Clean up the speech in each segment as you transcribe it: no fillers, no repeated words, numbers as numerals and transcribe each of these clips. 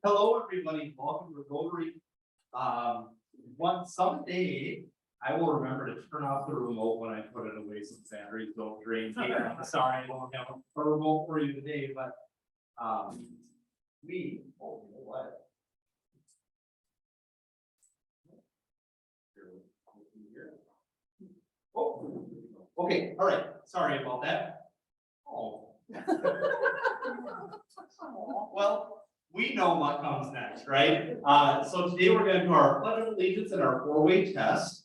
Hello, everybody. Welcome to Rotary. Someday I will remember to turn off the remote when I put it away so the batteries don't drain. I'm sorry, I don't have a remote for you today, but oh, you know what? Oh, okay, all right. Sorry about that. Oh. Well, we know what comes next, right? So today we're going to do our Pledge of Allegiance and our four-way test.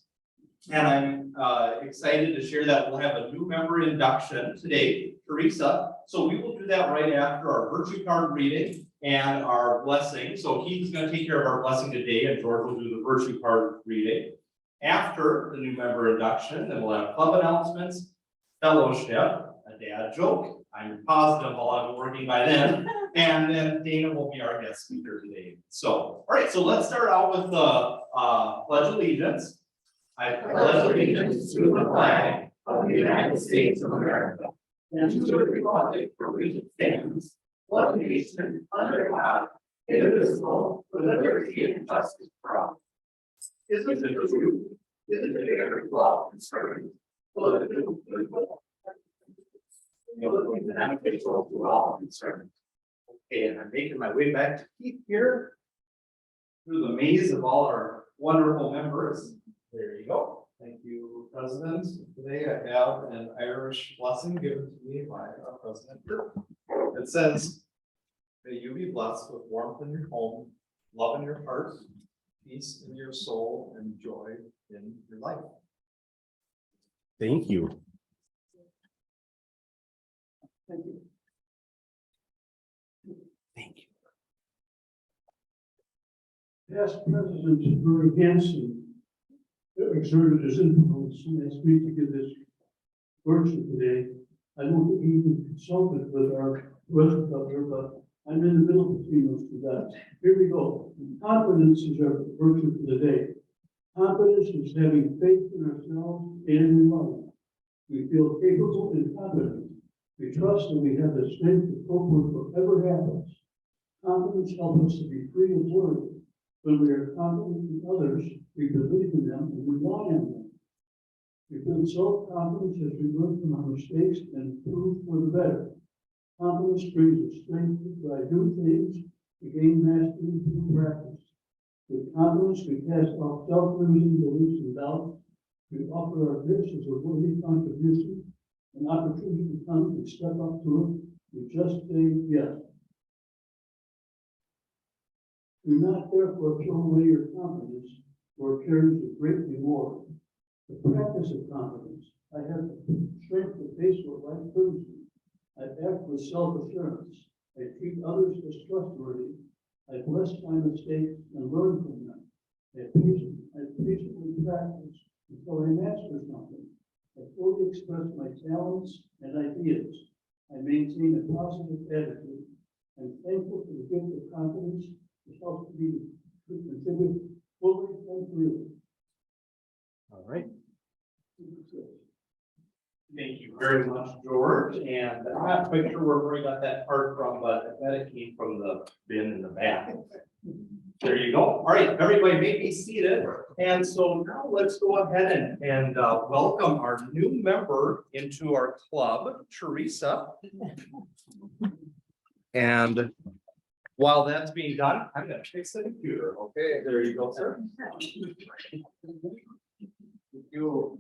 And I'm excited to share that we'll have a new member induction today, Teresa. So we will do that right after our virtue card reading and our blessing. So Keith is going to take care of our blessing today, and George will do the virtue card reading. After the new member induction, then we'll have club announcements, fellowship, a dad joke. I'm positive I'll have it working by then. And then Dana will be our guest speaker today. So, all right, so let's start out with the Pledge of Allegiance. I pledge allegiance to the flag of the United States of America and to the republic for which it stands, one nation under God, indivisible, with liberty and justice for all. Isn't it true? Isn't it very well concerning? Beneficial to all concerned. Okay, and I'm making my way back to Keith here through the maze of all our wonderful members. There you go. Thank you, President. Today I have an Irish blessing given to me by our President. It says, may you be blessed with warmth in your home, love in your heart, peace in your soul, and joy in your life. Thank you. Thank you. Thank you. Past President Murray Hansen exerted his influence and asked me to give this workshop today. I don't think he even consulted with our president up here, but I'm in the middle between those two guys. Here we go. Confidence is our workshop for the day. Confidence is having faith in ourselves and in life. We feel capable and confident. We trust that we have the strength to cope with whatever happens. Confidence helps us to be free of worry. When we are confident in others, we believe in them and rely on them. We feel self-confidence as we learn from our mistakes and improve for the better. Confidence brings us strength to try new things, to gain mastery through practice. With confidence, we cast off self-limiting beliefs and doubts. We offer our gifts as a worthy contribution. An opportunity comes, we step up to it. We just say yes. Do not therefore throw away your confidence, for it carries a great reward. The practice of confidence. I have the strength to face what life brings me. I act with self-assurance. I treat others as trustworthy. I bless my mistakes and learn from them. I patiently practice until I master something. I fully express my talents and ideas. I maintain a positive attitude. I'm thankful for the gift of confidence. It helps me to contribute fully and freely. All right. Thank you very much, George. And I'm not quite sure where we got that part from, but I bet it came from the bin in the back. There you go. All right, everybody may be seated. And so now let's go ahead and welcome our new member into our club, Teresa. And while that's being done, I'm going to fix the computer. Okay, there you go, sir. Thank you.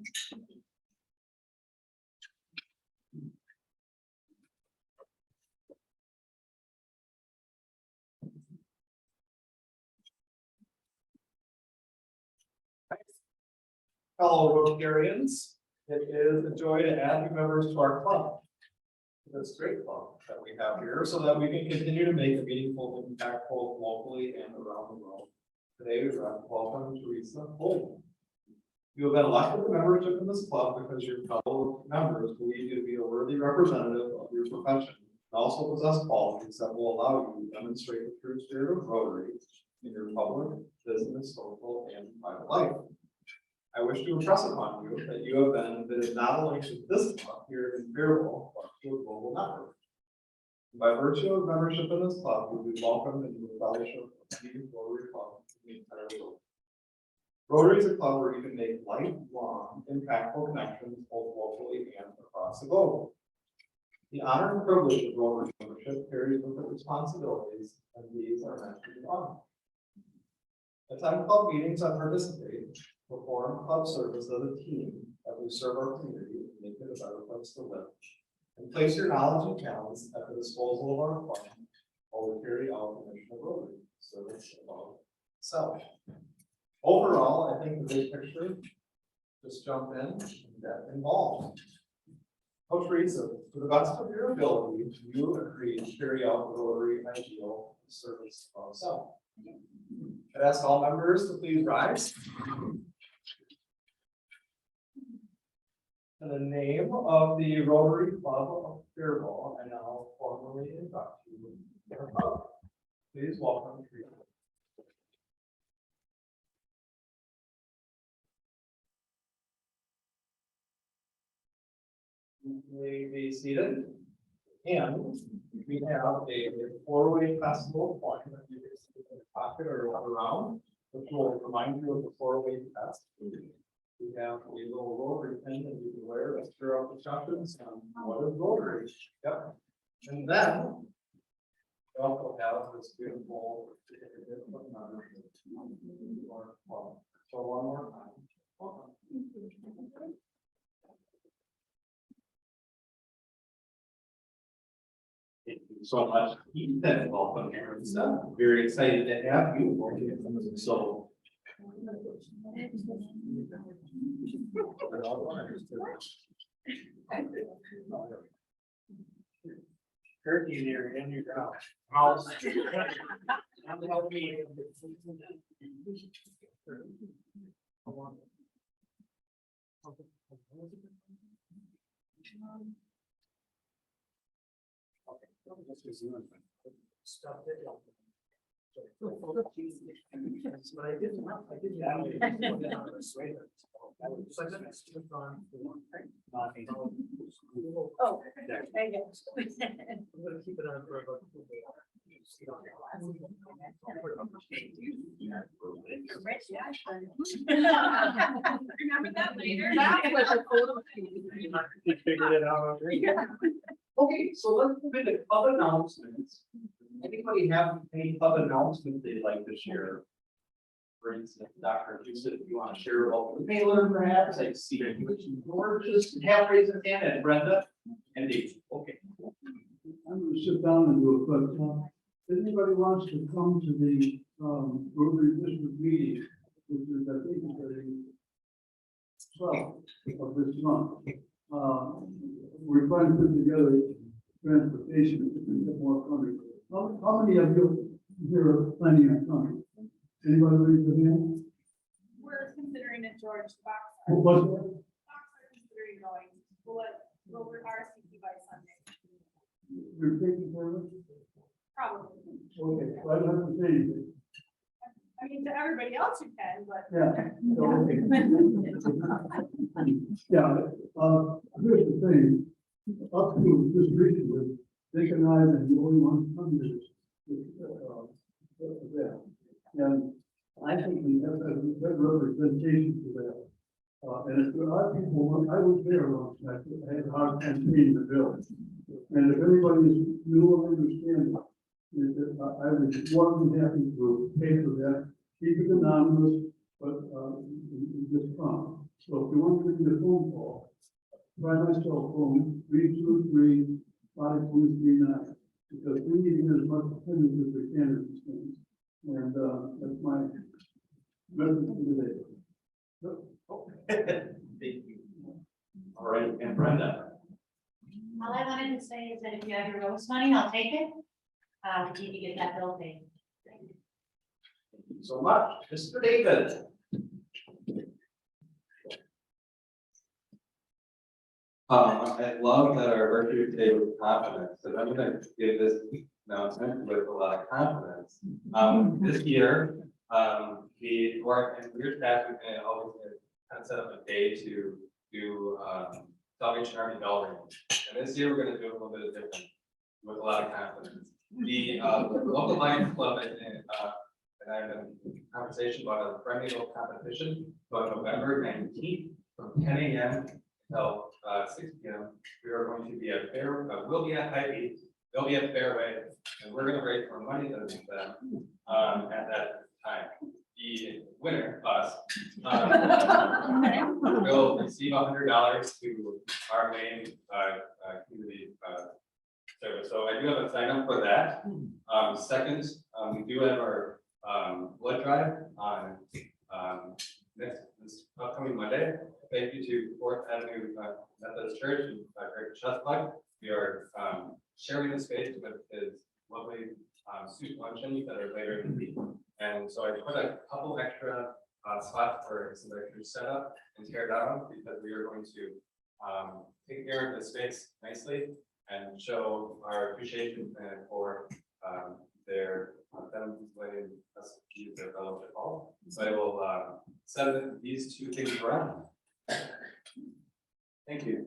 Fellow Rotarians, it is a joy to add new members to our club. This great club that we have here so that we can continue to make a meaningful impact both locally and around the world. Today we welcome Teresa Holden. You have been elected to membership in this club because your fellow members believe you to be a worthy representative of your profession. And also possess qualities that will allow you to demonstrate the true spirit of Rotary in your public, business, social, and private life. I wish to impress upon you that you have been admitted not only to this club here in Faribault, but to a global network. By virtue of membership in this club, you will be welcomed into the fellowship of the Rotary Club in the entire world. Rotary is a club where you can make lifelong, impactful connections both locally and across the globe. The honor and privilege of Rotary membership carries with it responsibilities, and these are meant to be honored. Attend club meetings and participate, perform club service as a team as we serve our community and make it a better place to live. And place your knowledge and talents at the disposal of our club while we carry out the mission of Rotary, service above self. Overall, I think the big picture, just jump in and get involved. Coach Teresa, to the best of your ability, you agree to carry out the Rotary ideal of service above self. I'd ask all members to please rise. In the name of the Rotary Club of Faribault, I now formally induct you in their club. Please welcome Teresa. You may be seated. And we have a four-way festival point that you can see in the pocket or around, which will remind you of the four-way test. We have a little Rotary pin that you can wear to stir up discussions on what is Rotary. Yep. And then we also have this beautiful certificate of membership. So one more time. Welcome. Thank you so much. Welcome, Teresa. Very excited to have you. So. Turkey there in your house. Help me. Stop it. But I didn't. Oh, there you go. I'm gonna keep it on for about 2 days. Rich Ashland. Remember that later? That was a photo. You figured it out already. Okay, so let's move into club announcements. Anybody have any club announcements they'd like to share? For instance, Dr. Houston, if you want to share about the mailer perhaps, I see you, or just have raised your hand, and Brenda and Dave. Okay. I'm gonna sit down and do it, but, if anybody wants to come to the, Rotary District meeting, which is, I think, the 12th of this month. We're trying to put together transportation to get more funding. How many of you here are planning on coming? Anybody raise their hand? We're considering it, George, the box. Who was it? Box are considering going. We'll RSVP by Sunday. You're taking care of it? Probably. Okay, so I don't have to say anything. I mean, to everybody else you can, but. Yeah. Yeah, here's the thing, up to this recently, Dick and I are the only ones coming to this. Event. And I think we have a good representation for that. And if there are people, I was there once, I had a hard time seeing the bill. And if anybody is new or understands, I was more than happy to pay for that, keep it anonymous, but, just come. So if you want to give me a phone call, try my cell phone, 323-5239, because we need to get as much attendance as we can at these things. And, that's my message today. Thank you. All right, and Brenda. All I wanted to say is that if you have your rose money, I'll take it. We need to get that bill paid. Thank you so much, Mr. David. I love that our virtue today was confidence, so I'm gonna give this announcement with a lot of confidence. This year, the work and we're staff, we always kind of set up a day to do, Salvation Army Dollar. And this year, we're gonna do a little bit different, with a lot of confidence. The local Lions Club and I had a conversation about a friendly little competition, on November 19th, from 10 a.m. until 6 p.m. We are going to be at Fair, we'll be at Hy-Vee, they'll be at Fairway, and we're gonna raise more money than them at that time. The winner, us, will receive $100 to our main community service. So I do have a sign up for that. Second, we do have our blood drive on this upcoming Monday. Thank you to Fourth Avenue Methodist Church and Greg Chesplug. We are sharing the space with his lovely soup luncheon that are later in the week. And so I put a couple extra spots for some extra setup and tear down because we are going to take care of the space nicely and show our appreciation for their them letting us use their fellowship hall. So I will send these two things around. Thank you.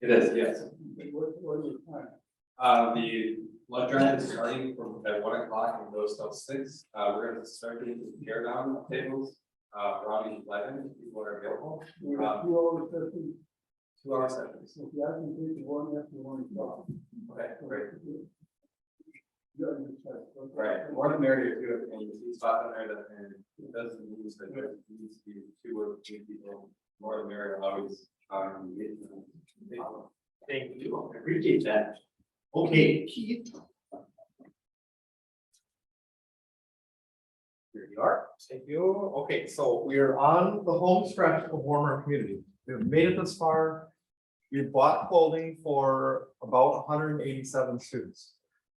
It is, yes. The blood drive is starting from at 1 o'clock and goes till 6. We're going to start doing the tear down tables around 11. People are available. 2 hour sessions. Okay, great. Right, more than merrier too, and you see spots on there that and it doesn't mean that there needs to be 2 or 3 people, more than merrier, always. Thank you, I appreciate that. Okay, Keith. Here you are. Thank you. Okay, so we are on the home stretch of warmer community. We've made it this far. We bought clothing for about 187 students.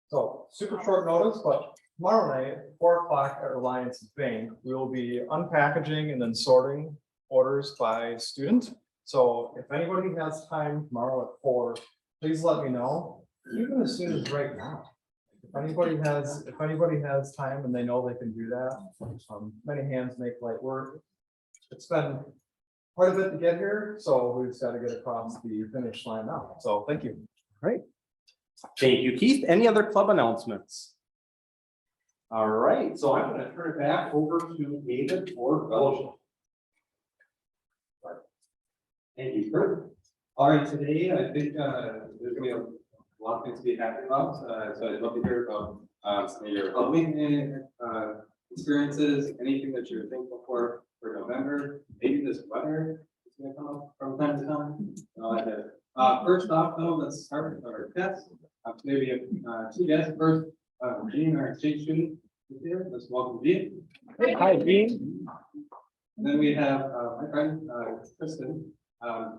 So super short notice, but tomorrow night, 4 o'clock at Reliance Bank, we will be unpackaging and then sorting orders by student. So if anybody has time tomorrow at 4, please let me know, even as soon as right now. If anybody has time and they know they can do that, many hands make light work. It's been quite a bit to get here, so we've just got to get across the finish line now. So thank you. Right. Thank you, Keith. Any other club announcements? All right, so I'm going to turn it back over to David for fellowship. Thank you, Kurt. All right, today I think there's going to be a lot of things to be happy about. So I'd love to hear about some of your Halloween experiences, anything that you're thankful for November, maybe this weather is going to come up from time to time. First off, though, let's start with our guests. Today we have 2 guests. First, Jean, our exchange student, is here. Let's welcome Jean. Hi, Jean. And then we have my friend Kristen.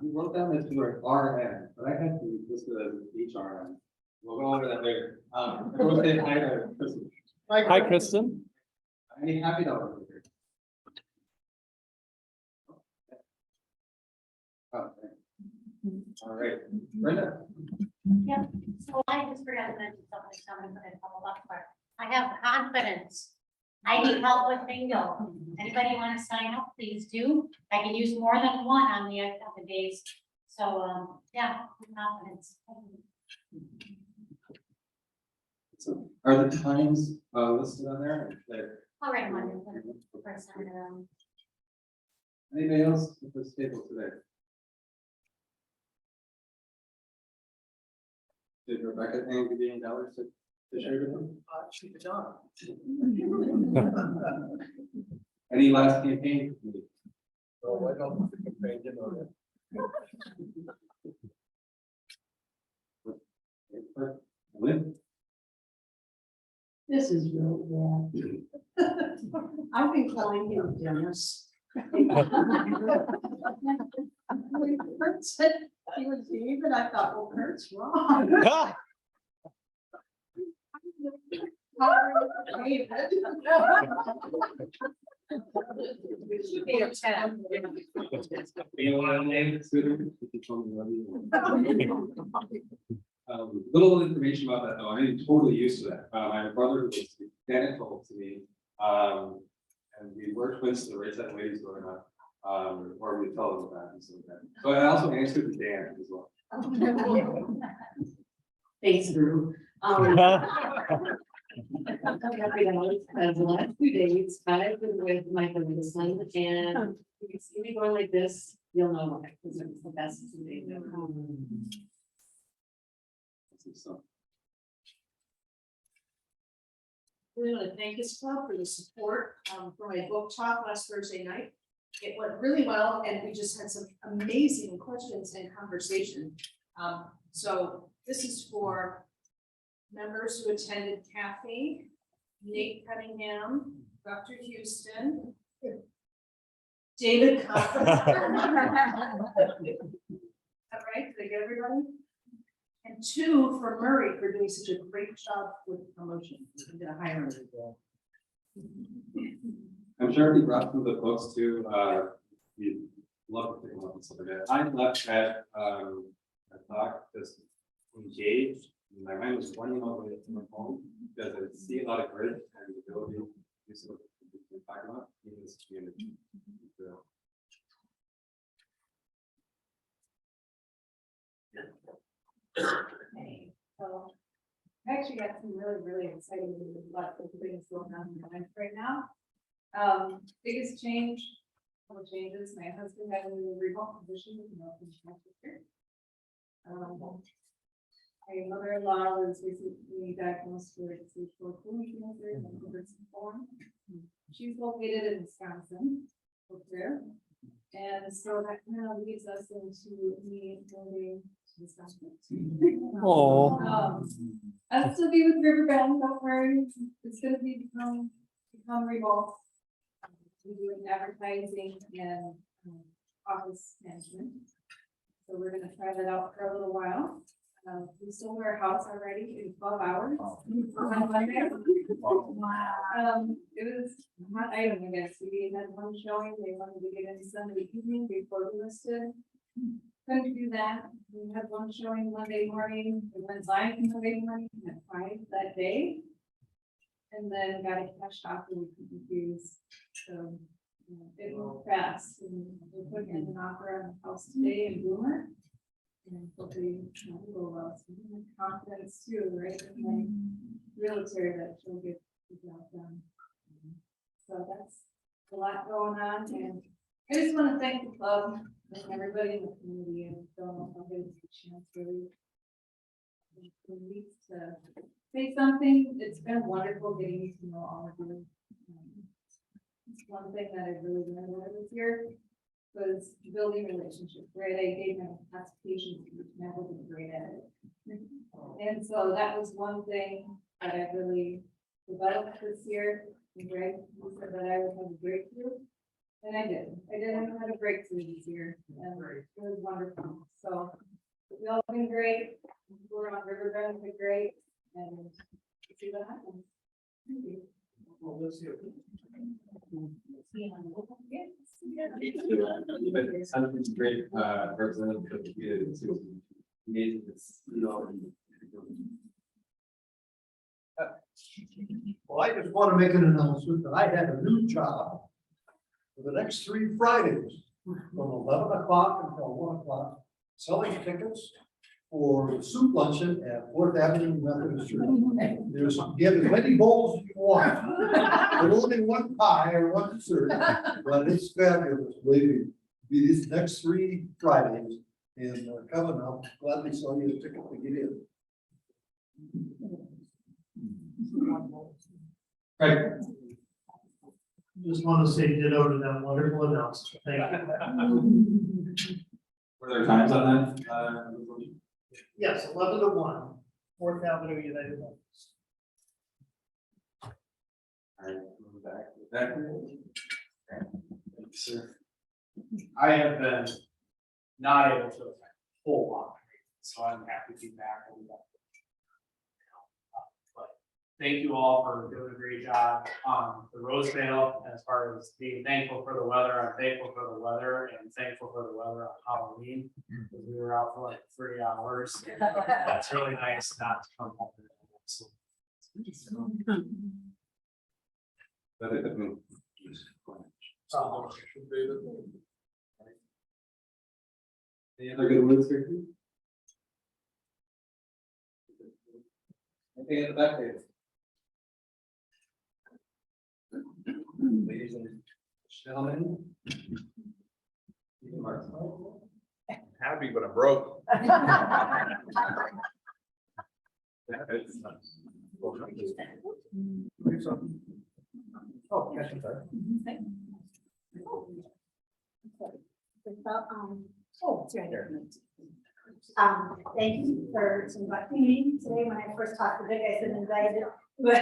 You wrote down that you were RN, but I had to listed as HRN. We'll go over that later. Everyone say hi to Kristen. Hi, Kristen. Any happy dollars over here? Oh, thanks. All right, Brenda. Yep, so I just forgot to mention something, someone put in a couple up for. I have confidence. I need help with bingo. Anybody want to sign up, please do. I can use more than one on the days. So, yeah, confidence. So are the times listed on there? There. All right, one first time. Anybody else at this table today? Did Rebecca think of any dollars to share with them? She did not. Any last campaign? Oh, I don't think I'm paying, you know that. Lynn? This is really bad. I've been calling him Dennis. When Kurt said he was David, I thought, well, Kurt's wrong. David. It should be a 10. You want to name it sooner? Little information about that though, I'm totally used to that. I have a brother who was identical to me. And we were twins to the right set of ladies growing up. Or we tell them that and so that. So I also answered to Dan as well. Thanks, Drew. As the last 2 days, I've been with my husband's son, and if you see me going like this, you'll know why, because it's the best 2 days ever. So, We want to thank this club for the support for my book talk last Thursday night. It went really well, and we just had some amazing questions and conversation. So this is for members who attended Kathy, Nate Cunningham, Dr. Houston, David. Cochran. All right, did I get everybody? And 2 for Murray for doing such a great job with promotion. We're gonna hire him. I'm sure if you brought through the books too, you'd love to pick them up and stuff like that. I left that, I thought just engaged. My mind was running all the way to my home because I see a lot of grit and ability to do some of what we're talking about in this community. So, Okay, so I actually got some really exciting news about the things going on in my life right now. Biggest change, couple changes, my husband had a new remote position in Northern Manchester. My mother-in-law was recently diagnosed with stage 4 colon cancer and liver form. She's located in Wisconsin, up there. And so that kind of leads us into me moving to Wisconsin. I'll still be with Riverbend, don't worry, it's gonna become remote. We're doing advertising and office management. So we're gonna try that out for a little while. We sold our house already in 12 hours. On Monday. It was a hot item, I guess. We had one showing, they wanted to get in Sunday evening before we listed. Couldn't do that. We had one showing Monday morning, we went live Monday morning at 5 that day. And then got it cashed off and we couldn't use. So it moved fast and we're putting in an offer on the house today in Boomer. And hopefully go well. So we have confidence too, right? In my realtor that she'll get the job done. So that's a lot going on, and I just want to thank the club and everybody in the community, and don't know if I'll get a chance really to say something. It's been wonderful getting to know all of you. It's one thing that I really learned this year was building relationships, right? I gave my application to never been great at it. And so that was one thing that I really developed this year. And Greg, you said that I would have a breakthrough. And I did. I did have a breakthrough this year. And it was wonderful. So we all been great. We're on Riverbend, been great. And we'll see what happens. Thank you. Well, let's see. You've been such a great representative of the community. It's amazing to see you all. Well, I just want to make an announcement that I have a new job for the next 3 Fridays, from 11 o'clock until 1 o'clock, selling tickets for the soup luncheon at 4th Avenue Methodist Church. There's, you have as many bowls as you want. There's only 1 pie or 1 dessert, but it's fabulous, believe me. Be these next 3 Fridays, and coming up, gladly sell you a ticket to get in. Right. Just want to say ditto to that wonderful announcement. Thank you. Were there times on that? Yes, 11 to 1, 4th Avenue United Methodist. All right, move back. Back. Thank you, sir. I have been not able to attend a whole lot, so I'm happy to be back. But thank you all for doing a great job on the Rosedale, as far as being thankful for the weather. I'm thankful for the weather and thankful for the weather on Halloween. Because we were out for like 3 hours. That's really nice not to come home. But it- Any other good words here? Anything in the back there? Ladies and gentlemen. You can mark. Happy, but I'm broke. Oh, yes, I'm sorry. Oh, it's right there. Thank you for inviting me today. When I first talked to Vic, I said invited, but.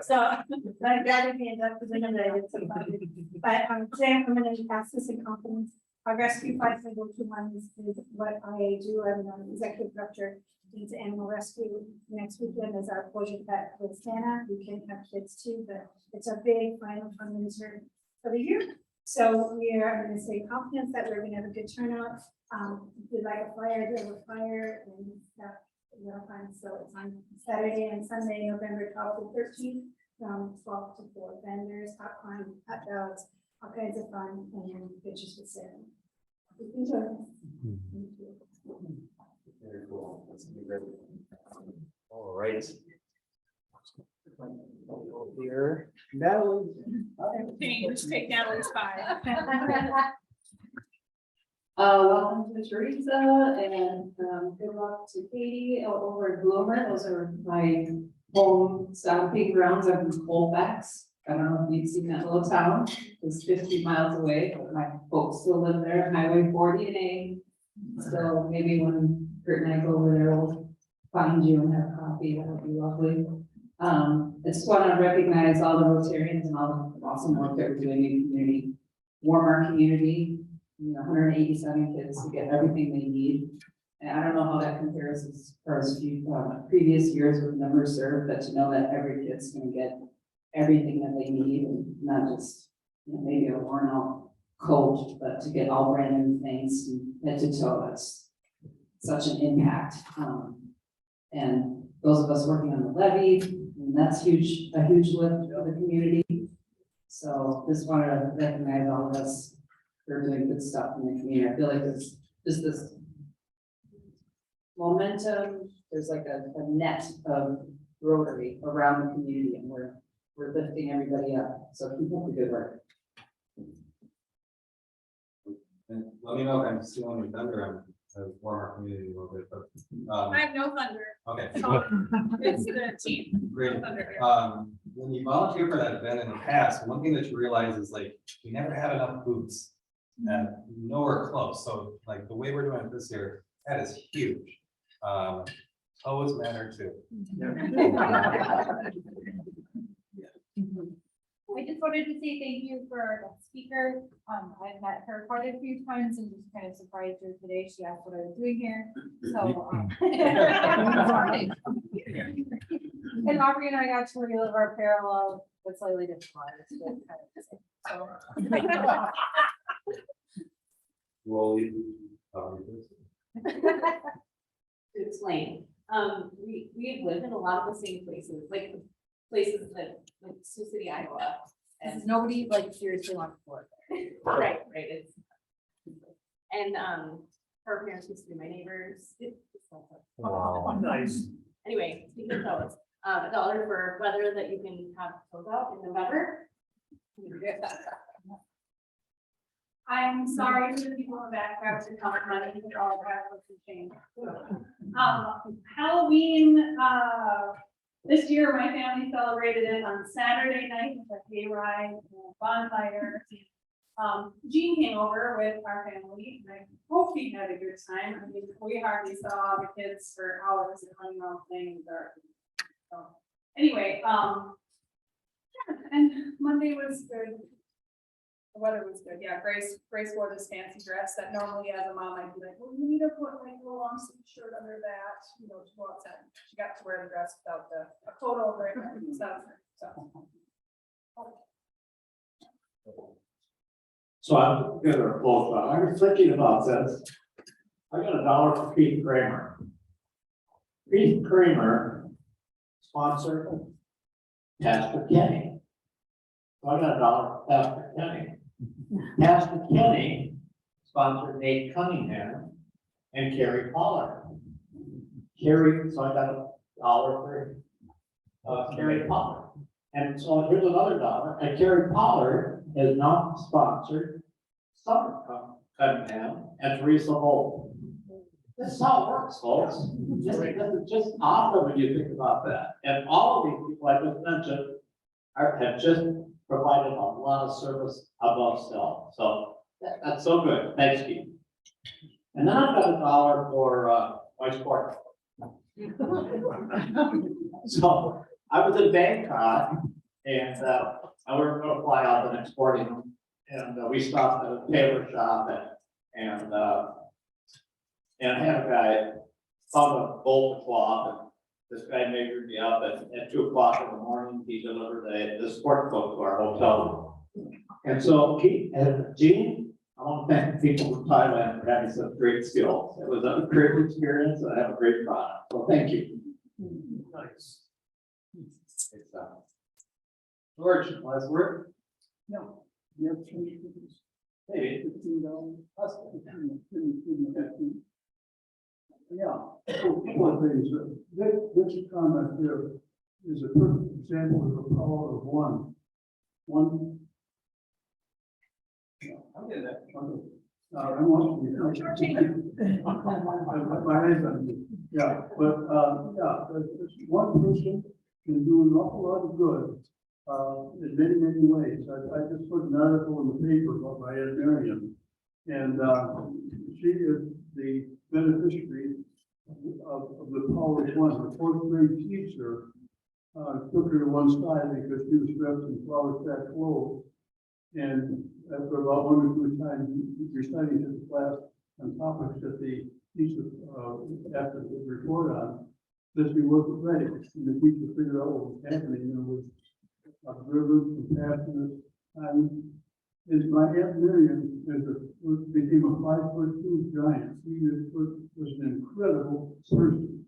So, I'm glad to be in touch with them and I did somebody. But, today I'm going to ask this in confidence. Our rescue 551 is what I do. I'm an executive director into animal rescue. Next weekend is our project at with Santa. We can have kids too, but it's a big final fundraiser for the year. So we are going to say confidence that we're going to have a good turnout. We like a fire, do a fire and stuff. Fun. So it's on Saturday and Sunday, November 12th to 13th, from 12 to 4. Vendors, popcorn, hot dogs, all kinds of fun, and pictures with Sarah. Enjoy. Thank you. Very cool. That's gonna be great. All right. Here, Natalie. Just take Natalie's spot. Welcome to Teresa and, good luck to Katie over at Bloomer. Those are my home stomping grounds of Colfax. I don't know if you've seen that little town. It's 50 miles away, but my folks still live there, Highway 40 and A. So maybe when Kurt and I go over there, we'll find you and have coffee. That would be lovely. I just want to recognize all the Rotarians and all the awesome work that we're doing in the community. Warm our community. 187 kids to get everything they need. And I don't know how that compares as far as previous years with numbers served, but to know that every kid's gonna get everything that they need and not just, maybe a worn out coat, but to get all brand new things from head to toe. That's such an impact. And those of us working on the levy, and that's a huge lift for the community. So just want to recognize all of us for doing good stuff in the community. I feel like there's just this momentum. There's like a net of Rotary around the community, and we're lifting everybody up. So keep up the good work. And let me know if I'm stealing your thunder. I'm warm our community a little bit, but, I have no thunder. okay. It's the team. Great. When you volunteer for that event in the past, one thing that you realize is like, we never had enough booths. And nowhere close. So like the way we're doing it this year, that is huge. Always matter too. I just wanted to say thank you for our guest speaker. I've met her quite a few times and just kind of surprised her today. She asked what I was doing here. So, and Aubrey and I got to relive our parallel, but slightly different lives. But kind of the same. So. Roll. To explain, we have lived in a lot of the same places, like places that, like Sioux City, Iowa. And Nobody like seriously wants to work there. right, it's. And, her parents used to be my neighbors. Wow. Nice. Anyway, speaking of those, $1 for weather that you can have close out in November. I'm sorry to the people in the background to come running with all of that was a shame. Halloween, this year my family celebrated it on Saturday night with a hayride and a bonfire. Jean came over with our family, and I hope he had a good time. I mean, we hardly saw the kids for hours and running around playing in the dark. So, anyway, yeah, and Monday was good. The weather was good, yeah, Grace wore this fancy dress that normally as a mom, I'd be like, well, you need to put like a long sleeve shirt under that, you know, to go outside. She got to wear the dress without a coat over it, So I'm gonna close, I was thinking about this. I got $1 for Keith Kramer. Keith Kramer sponsored Pastor Kenny. So I got $1 for Pastor Kenny. Pastor Kenny sponsored Nate Cunningham and Carrie Pollard. Carrie, so I got $1 for Carrie Pollard. And so here's another $1, and Carrie Pollard has not sponsored Summer Cunningham and Teresa Holt. This is how it works, folks. This is just awesome when you think about that. And all of these people I just mentioned have just provided a lot of service above self. So that's so good. Thanks, Keith. And then I've got $1 for my sport. So I was in Bangkok and I was going to fly out the next morning, and we stopped at a tailor shop and I had a guy found a bolt cloth, and this guy measured me up at 2 o'clock in the morning. He delivered the sport coat to our hotel room. And so Gene, I want to thank people from Thailand for having such great skills. It was a great experience, and I have a great product. So thank you. Nice. George, last word? No. You have change. Maybe. $15. Yeah, so a couple of things. This comment here is a perfect example of the power of one. One. I'm getting that. I want to. My hands on you. Yeah, but, one person can do an awful lot of good, in many, many ways. I just put an article in the paper by Ed Marion, and, she is the beneficiary of the power of one. Her 4th grade teacher, took her to one side because she was dressed in flower sack clothes. And after about 1 or 2 times reciting to the class on topics that the teacher, after the report on, that she wasn't ready. And the teacher figured out what was happening, and it was observant, compassionate, and is my Aunt Miriam became a 5'2" giant. She was an incredible person.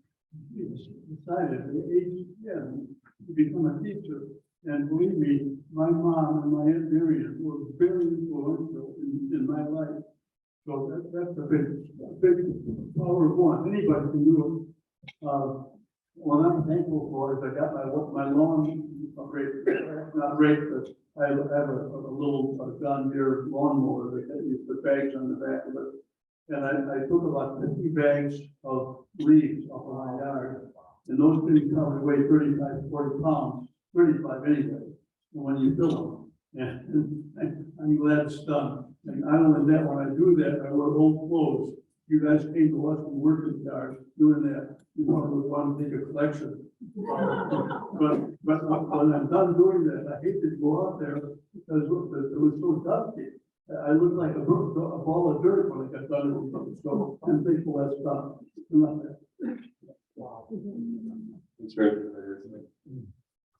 She decided at age 10 to become a teacher. And believe me, my mom and my Aunt Miriam were very influential in my life. So that's a big power of one. Anybody can do it. What I'm thankful for is I got my lawn, not great, but I have a little John Deere lawnmower that you put bags on the back of it. And I took about 50 bags of leaves off of my yard. And those things probably weigh 35, 40 pounds, 35 anyway, when you fill them. And I'm glad it's done. And not only that, when I do that, I wear old clothes. You guys came to us from working cars doing that. You probably would want to take a collection. But when I'm done doing that, I hate to go out there because it was so dusty. I looked like a ball of dirt when I got done with it. So I'm thankful that's done. Wow. It's great.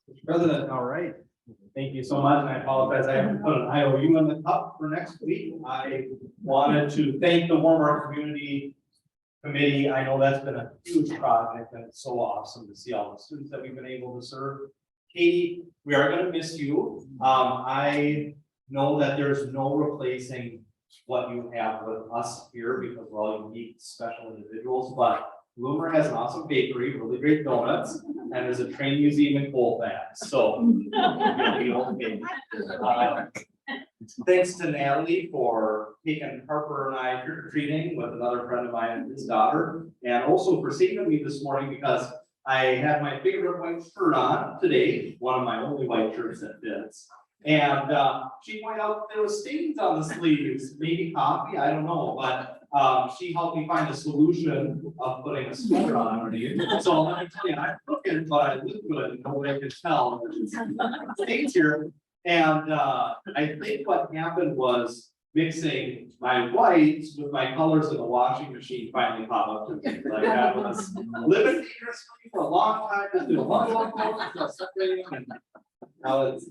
Mr. President. All right. Thank you so much. And I apologize. I haven't put an IOU in the cup for next week. I wanted to thank the Warmer Community Committee. I know that's been a huge project, and it's so awesome to see all the students that we've been able to serve. Katie, we are going to miss you. I know that there's no replacing what you have with us here because we're all unique, special individuals, but Bloomer has an awesome bakery, really great donuts, and there's a train museum in Colfax. So, thanks to Natalie for taking Harper and I trick-or-treating with another friend of mine and his daughter, and also for saving me this morning because I had my favorite white shirt on today, one of my only white shirts that fits. And she pointed out there was stains on the sleeves, maybe coffee, I don't know, but she helped me find a solution of putting a sweater on underneath. So let me tell you, I'm looking, but I look good, nobody can tell. Stains here. And, I think what happened was mixing my whites with my colors in the washing machine finally popped up to me. Like I was living here for a long time, just doing one little color, just something, and now it's.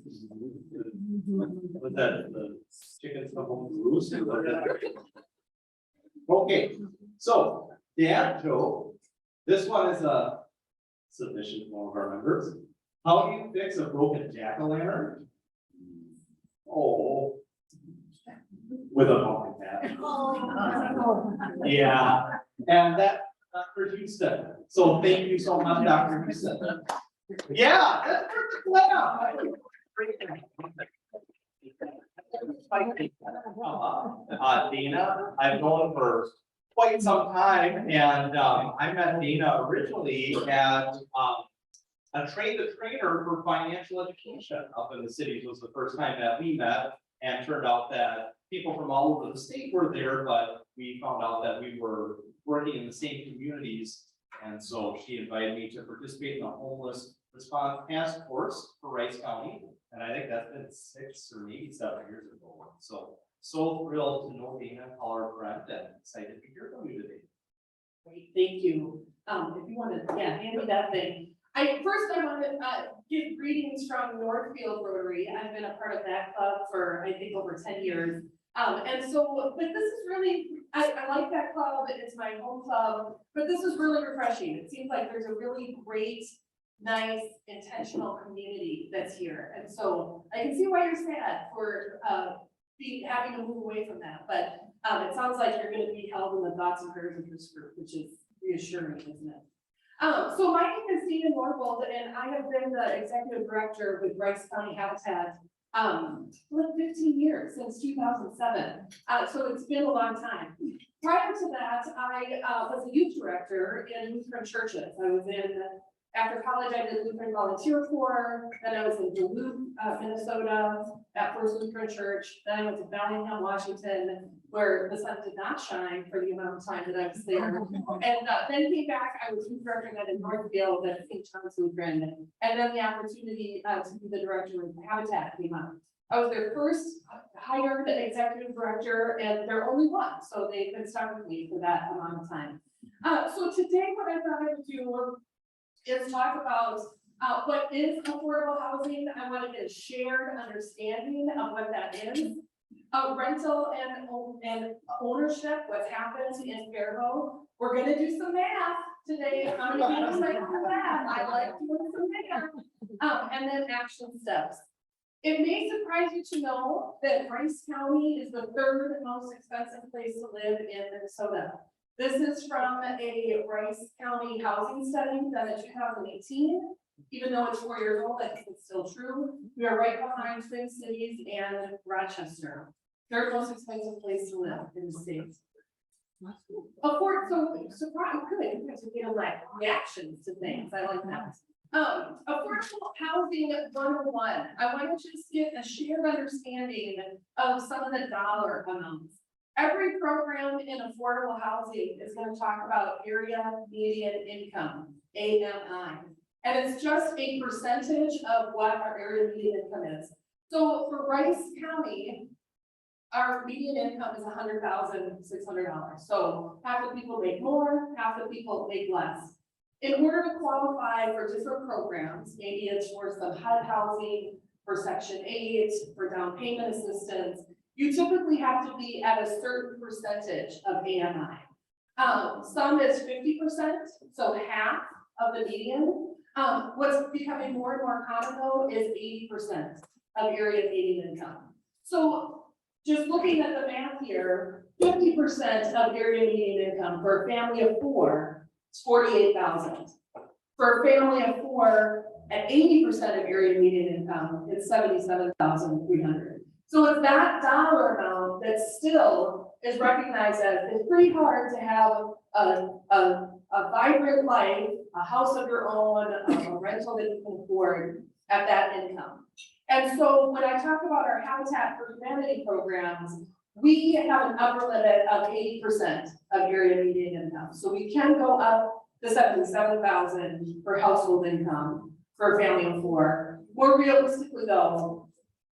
Was that the chickens come home to roost? Or what? Okay, so dad joke, this one is a submission from one of our members. How do you fix a broken jack-o'-lantern? Oh. With a pumpkin patch. Yeah, and that, Dr. Houston, so thank you so much, Dr. Houston. Yeah, that's perfect layout. Dana, I've known for quite some time, and, I met Dana originally at, a trainer for financial education up in the city. It was the first time that we met, and turned out that people from all over the state were there, but we found out that we were working in the same communities. And so she invited me to participate in the homeless response task force for Rice County. And I think that's been 6 or maybe 7 years ago. So thrilled to know Dana, call her friend, and excited to hear from you today. Great, thank you. If you want to, yeah, hand me that thing. I want to give greetings from Northfield Rotary. I've been a part of that club for, I think, over 10 years. And so, but this is really, I like that club. It's my home club, but this is really refreshing. It seems like there's a really great, nice, intentional community that's here. And so I can see why you're sad for having to move away from that. But it sounds like you're going to be held in the thoughts and prayers of this group, which is reassuring, isn't it? So my name is Dina Norvold, and I have been the executive director with Rice County Habitat for 15 years, since 2007. So it's been a long time. Prior to that, I was a youth director in Lutheran churches. I was after college, I did Lutheran Volunteer Corps, then I was in Duluth, Minnesota, at First Lutheran Church, then I went to Bellingham, Washington, where the sun did not shine for the amount of time that I was there. And then came back, I was youth director in Northfield at St. Thomas Lutheran, and then the opportunity to be the director of Habitat came up. I was their first hired executive director, and they're only one, so they've been stuck with me for that amount of time. So today, what I thought I would do is talk about what is affordable housing. I want to get a shared understanding of what that is. Rental and ownership, what's happened in Faribault. We're going to do some math today. How many people like to do math? I like doing some math. And then action steps. It may surprise you to know that Rice County is the 3rd most expensive place to live in Minnesota. This is from a Rice County housing study done in 2018. Even though it's 4 years old, I think it's still true. We are right behind Twin Cities and Rochester. 3rd most expensive place to live in the state. Surprise, good, because we get like reactions to things. I like that. Affordable housing 101. I want to just get a shared understanding of some of the dollar amounts. Every program in affordable housing is going to talk about area median income, AMI. And it's just a percentage of what our area median income is. So for Rice County, our median income is $100,600. So half the people make more, half the people make less. In order to qualify for different programs, maybe it's for some HUD housing, for Section 8, for down payment assistance, you typically have to be at a certain percentage of AMI. Some is 50%, so half of the median. What's becoming more and more common though is 80% of area median income. So just looking at the math here, 50% of area median income for a family of 4 is 48,000. For a family of 4 at 80% of area median income, it's 77,300. So it's that dollar amount that still is recognized as it's pretty hard to have a vibrant life, a house of your own, a rental that you can afford at that income. And so when I talk about our Habitat for Humanity programs, we have an upper limit of 80% of area median income. So we can go up to 77,000 for household income for a family of 4. More realistically though,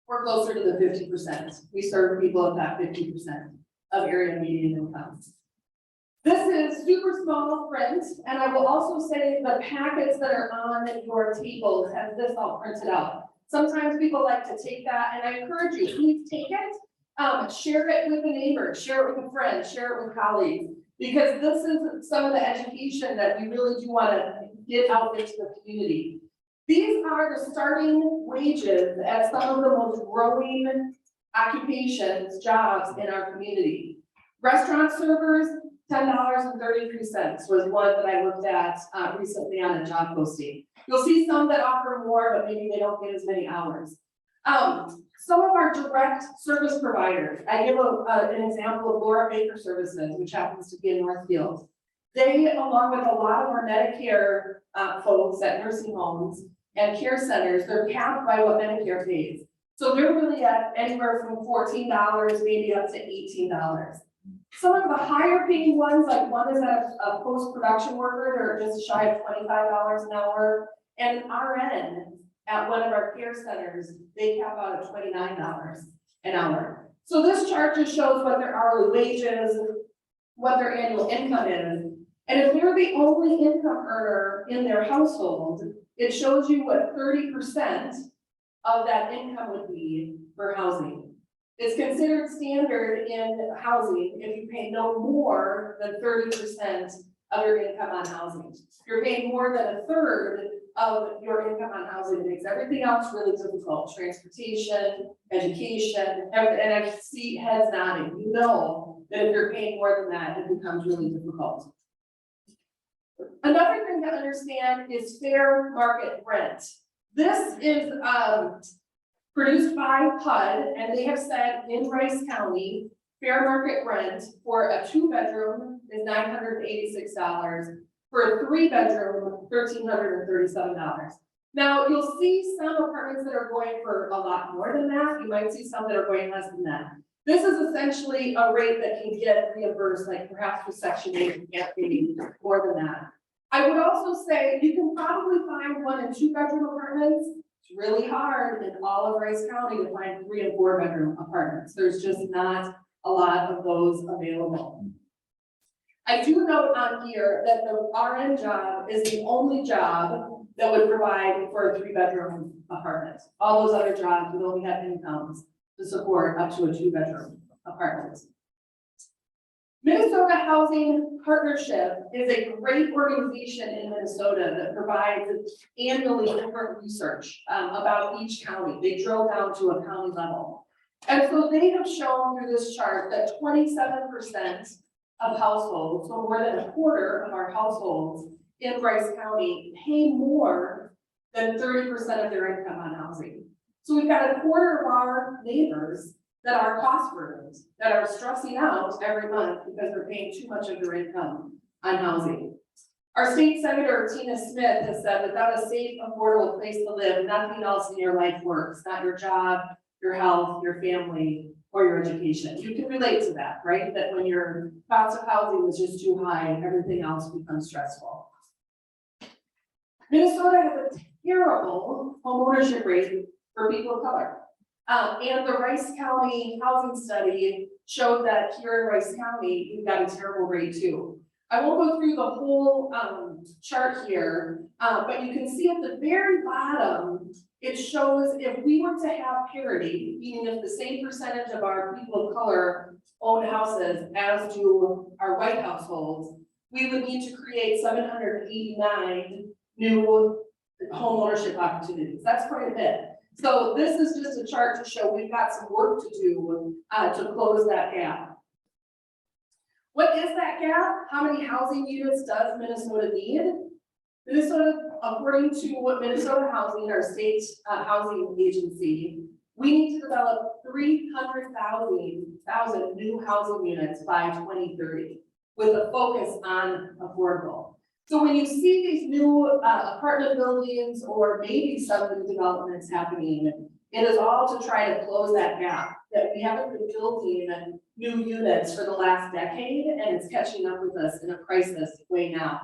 we're closer to the 50%. We serve people at that 50% of area median income. This is super small print, and I will also say the packets that are on your tables have this all printed out. Sometimes people like to take that, and I encourage you, please take it, share it with a neighbor, share it with a friend, share it with colleagues, because this is some of the education that we really do want to get out into the community. These are the starting wages at some of the most growing occupations, jobs in our community. Restaurant servers, $10.33 was one that I looked at recently on a job posting. You'll see some that offer more, but maybe they don't get as many hours. Some of our direct service providers, I give an example of Laura Baker Services, which happens to be in Northfield. They, along with a lot of our Medicare folks at nursing homes and care centers, they're capped by what Medicare pays. So they're really at anywhere from $14, maybe up to $18. Some of the higher paying ones, like one is a post-production worker, they're just shy of $25 an hour. And an RN at one of our care centers, they cap out at $29 an hour. So this chart just shows what their hourly wages, what their annual income is. And if they're the only income earner in their household, it shows you what 30% of that income would be for housing. It's considered standard in housing if you pay no more than 30% of your income on housing. If you're paying more than a third of your income on housing, it makes everything else really difficult. Transportation, education, and I see heads nodding. You know that if you're paying more than that, it becomes really difficult. Another thing to understand is fair market rent. This is produced by HUD, and they have said in Rice County, fair market rent for a 2-bedroom is $986. For a 3-bedroom, $1,337. Now, you'll see some apartments that are going for a lot more than that. You might see some that are going less than that. This is essentially a rate that can get reimbursed, like perhaps with Section 8, you can't pay more than that. I would also say you can probably find 1- and 2-bedroom apartments. It's really hard in all of Rice County to find 3- and 4-bedroom apartments. There's just not a lot of those available. I do note on here that the RN job is the only job that would provide for a 3-bedroom apartment. All those other jobs would only have incomes to support up to a 2-bedroom apartment. Minnesota Housing Partnership is a great organization in Minnesota that provides annually different research about each county. They drill down to a county level. And so they have shown through this chart that 27% of households, so more than a quarter of our households in Rice County, pay more than 30% of their income on housing. So we've got a quarter of our neighbors that are cost burdens, that are stressing out every month because they're paying too much of their income on housing. Our state senator, Tina Smith, has said without a safe, affordable place to live, nothing else in your life works, not your job, your health, your family, or your education. You can relate to that, right? That when your cost of housing is just too high, everything else becomes stressful. Minnesota has a terrible homeownership rate for people of color. And the Rice County housing study showed that here in Rice County, we've got a terrible rate too. I won't go through the whole chart here, but you can see at the very bottom, it shows if we were to have parity, meaning if the same percentage of our people of color own houses as do our white households, we would need to create 789 new home ownership opportunities. That's quite a bit. So this is just a chart to show we've got some work to do to close that gap. What is that gap? How many housing units does Minnesota need? Minnesota, according to what Minnesota Housing, our state housing agency, we need to develop 300,000 new housing units by 2030 with a focus on affordable. So when you see these new apartment buildings or maybe some new developments happening, it is all to try to close that gap that we haven't been building new units for the last decade, and it's catching up with us in a crisis way now.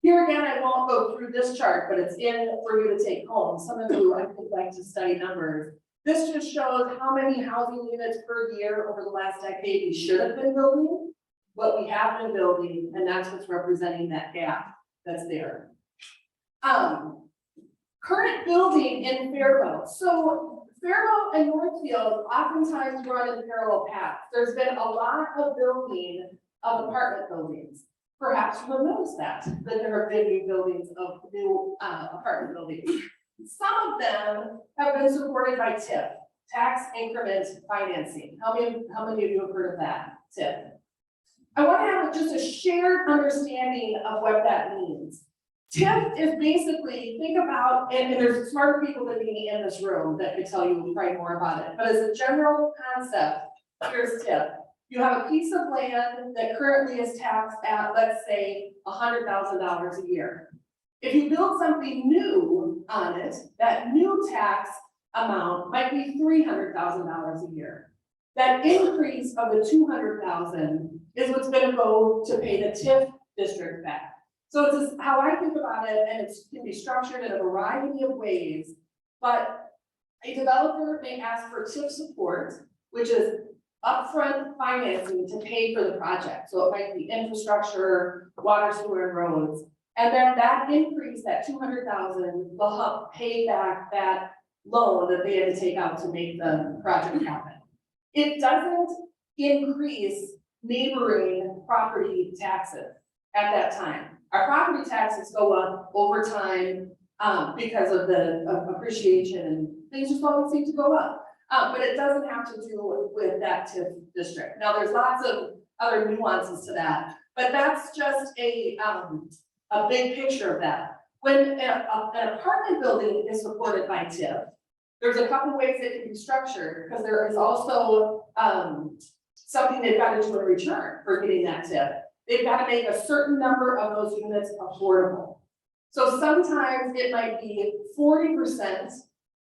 Here again, I won't go through this chart, but it's in for you to take home. Some of you, I would like to study numbers. This just shows how many housing units per year over the last decade we should have been building, what we have been building, and that's what's representing that gap that's there. Current building in Faribault. So Faribault and Northfield oftentimes run in parallel paths. There's been a lot of building of apartment buildings. Perhaps you will notice that there have been new buildings of new apartment buildings. Some of them have been supported by TIF, tax increment financing. How many of you have heard of that, TIF? I want to have just a shared understanding of what that means. TIF is basically, think about, and there's smarter people than me in this room that could tell you probably more about it, but as a general concept, here's TIF. You have a piece of land that currently is taxed at, let's say, $100,000 a year. If you build something new on it, that new tax amount might be $300,000 a year. That increase of the $200,000 is what's going to go to pay the TIF district back. So it's just how I think about it, and it can be structured in a variety of ways. But a developer may ask for TIF support, which is upfront financing to pay for the project. So it might be infrastructure, water, sewer, and roads. And then that increase, that $200,000, will help pay back that loan that they had to take out to make the project happen. It doesn't increase neighboring property taxes at that time. Our property taxes go up over time because of the appreciation, and things just always seem to go up. But it doesn't have to do with that TIF district. Now, there's lots of other nuances to that, but that's just a big picture of that. When an apartment building is supported by TIF, there's a couple ways it can be structured, because there is also something they've got to do in return for getting that TIF. They've got to make a certain number of those units affordable. So sometimes it might be 40%